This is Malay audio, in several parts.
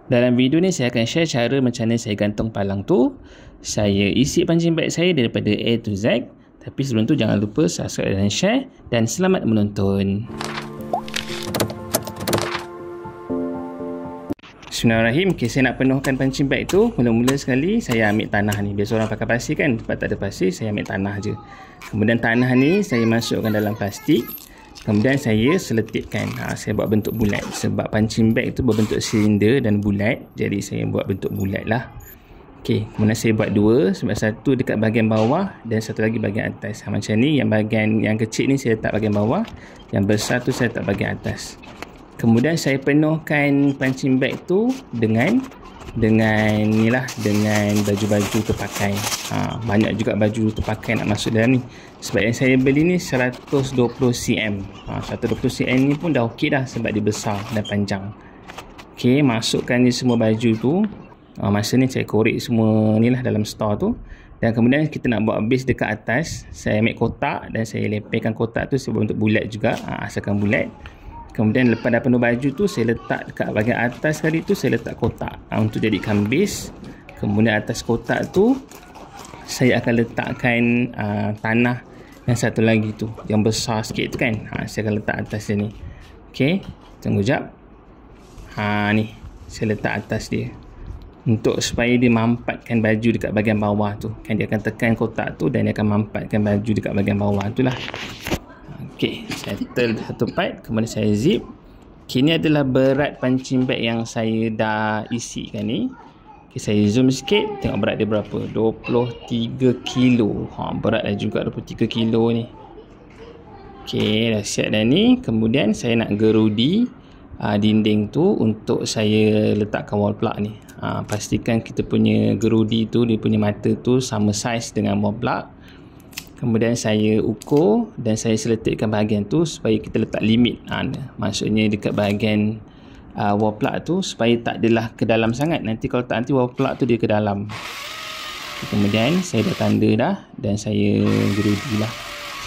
Dalam video ni saya akan share cara macam mana saya gantung palang tu. Saya isi punching bag saya daripada A to Z. Tapi sebelum tu jangan lupa subscribe dan share. Dan selamat menonton. Bismillahirrahmanirrahim. Okay, saya nak penuhkan punching bag tu. Mula-mula sekali saya ambil tanah ni. Biasa orang pakai pasir kan. Sebab tak ada pasir, saya ambil tanah je. Kemudian tanah ni saya masukkan dalam plastik. Kemudian saya seletipkan. Saya buat bentuk bulat. Sebab punching bag tu berbentuk silinder dan bulat. Jadi saya buat bentuk bulat lah. Okey, kemudian saya buat dua. Sebab satu dekat bahagian bawah dan satu lagi bahagian atas. Macam ni, yang bahagian yang kecil ni saya letak bahagian bawah. Yang besar tu saya letak bahagian atas. Kemudian saya penuhkan punching bag tu dengan baju-baju terpakai. Banyak juga baju terpakai nak masuk dalam ni. Sebab yang saya beli ni 120 cm. 120 cm ni pun dah okey dah sebab dia besar dan panjang. Okey, masukkan je semua baju tu. Masa ni saya korek semua ni lah dalam store tu. Dan kemudian kita nak buat base dekat atas. Saya ambil kotak dan saya lepelkan kotak tu sebentuk bulat juga. Asalkan bulat. Kemudian lepas dah penuh baju tu, saya letak dekat bahagian atas kali tu, saya letak kotak untuk jadikan base. Kemudian atas kotak tu, saya akan letakkan tanah yang satu lagi tu, yang besar sikit tu kan. Saya akan letak atas dia ni. Ok, tunggu jap. Ni, saya letak atas dia. Untuk supaya dia mampatkan baju dekat bahagian bawah tu. Kan dia akan tekan kotak tu dan dia akan mampatkan baju dekat bahagian bawah tu lah. Ok, settle satu part. Kemudian saya zip. Kini adalah berat punching bag yang saya dah isikan ni. Ok, saya zoom sikit. Tengok berat dia berapa. 23 kilo. Berat dah juga 23 kilo ni. Ok, dah siap dah ni. Kemudian saya nak gerudi dinding tu untuk saya letakkan wall plug ni. Pastikan kita punya gerudi tu, dia punya mata tu sama saiz dengan wall plug. Kemudian saya ukur dan saya seletipkan bahagian tu supaya kita letak limit. Maksudnya dekat bahagian wall plug tu supaya tak adalah ke dalam sangat. Nanti kalau tak, nanti wall plug tu dia ke dalam. Kemudian saya dah tanda dah dan saya gerudi lah.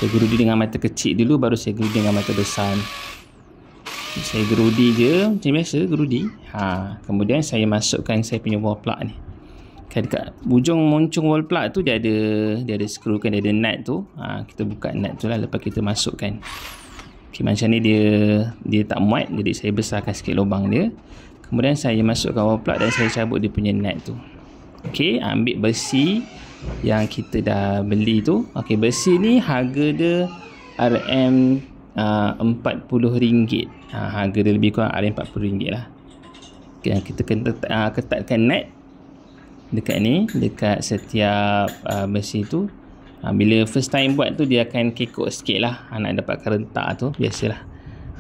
Saya gerudi dengan mata kecil dulu, baru saya gerudi dengan mata besar. Saya gerudi je macam biasa gerudi. Kemudian saya masukkan saya punya wall plug ni. Dekat ujung moncong wall plug tu dia ada skru kan, dia ada nut tu. Kita buka nut tu lah lepas kita masukkan. Okay, macam ni dia tak muat, jadi saya besarkan sikit lubang dia. Kemudian saya masukkan wall plug dan saya cabut dia punya nut tu. Okay, ambil besi yang kita dah beli tu. Okay, besi ni harga dia RM40. Harga dia lebih kurang RM40 lah. Okay, kita kena ketatkan nut dekat ni, dekat setiap besi tu. Bila first time buat tu dia akan kekok sikit lah, nak dapatkan rentak tu, biasalah.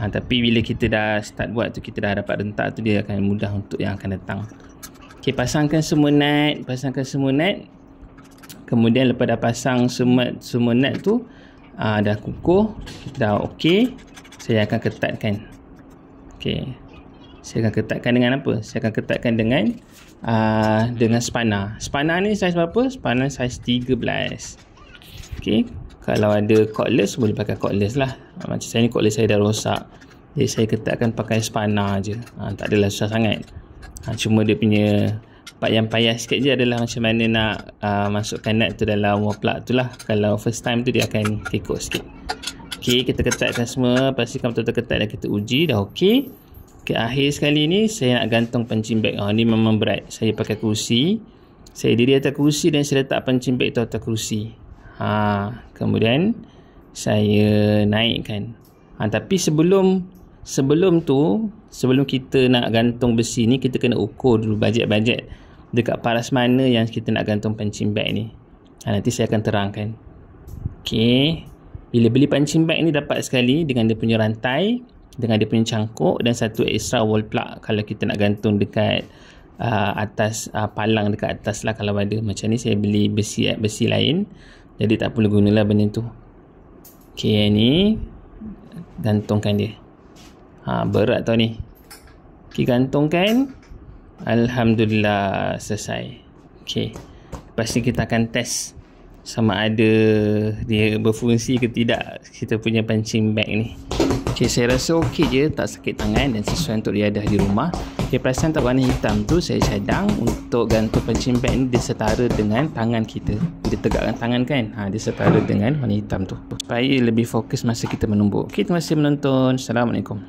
Tapi bila kita dah start buat tu, kita dah dapat rentak tu, dia akan mudah untuk yang akan datang. Ok, pasangkan semua nut. Kemudian lepas dah pasang semua nut tu, dah kukuh, dah ok, saya akan ketatkan. Ok, saya akan ketatkan dengan apa? Saya akan ketatkan dengan spanner. Spanner ni saiz berapa? Spanner saiz 13. Ok, kalau ada cordless boleh pakai cordless lah. Macam saya ni cordless saya dah rosak, jadi saya ketatkan pakai spanner je. Tak adalah susah sangat. Cuma dia punya part yang payah sikit je adalah macam mana nak masukkan nut tu dalam wall plug tu lah. Kalau first time tu dia akan kekok sikit. Ok, kita ketatkan semua. Pastikan betul-betul ketat dan kita uji dah ok. Okay, akhir sekali ni saya nak gantung punching bag. Ni memang berat. Saya pakai kerusi. Saya diri atas kerusi dan saya letak punching bag tu atas kerusi. Kemudian saya naikkan. Tapi sebelum kita nak gantung besi ni, kita kena ukur dulu bajet dekat paras mana yang kita nak gantung punching bag ni. Nanti saya akan terangkan. Okay, bila beli punching bag ni dapat sekali dengan dia punya rantai, dengan dia punya cangkuk dan satu extra wall plug kalau kita nak gantung dekat atas palang dekat atas lah kalau ada. Macam ni saya beli besi lain, jadi tak perlu gunalah benda tu. Ok, ni gantungkan dia. Berat tau ni. Ok, gantungkan. Alhamdulillah selesai. Ok, lepas ni kita akan test sama ada dia berfungsi ke tidak, kita punya punching bag ni. Okay, saya rasa okey je, tak sakit tangan dan sesuai untuk riadah di rumah. Okay, perasan tak warna hitam tu saya cadang untuk gantung punching bag ni, dia setara dengan tangan kita. Dia tegakkan tangan kan, dia setara dengan warna hitam tu supaya lebih fokus masa kita menumbuk. Okay, terima kasih menonton. Assalamualaikum.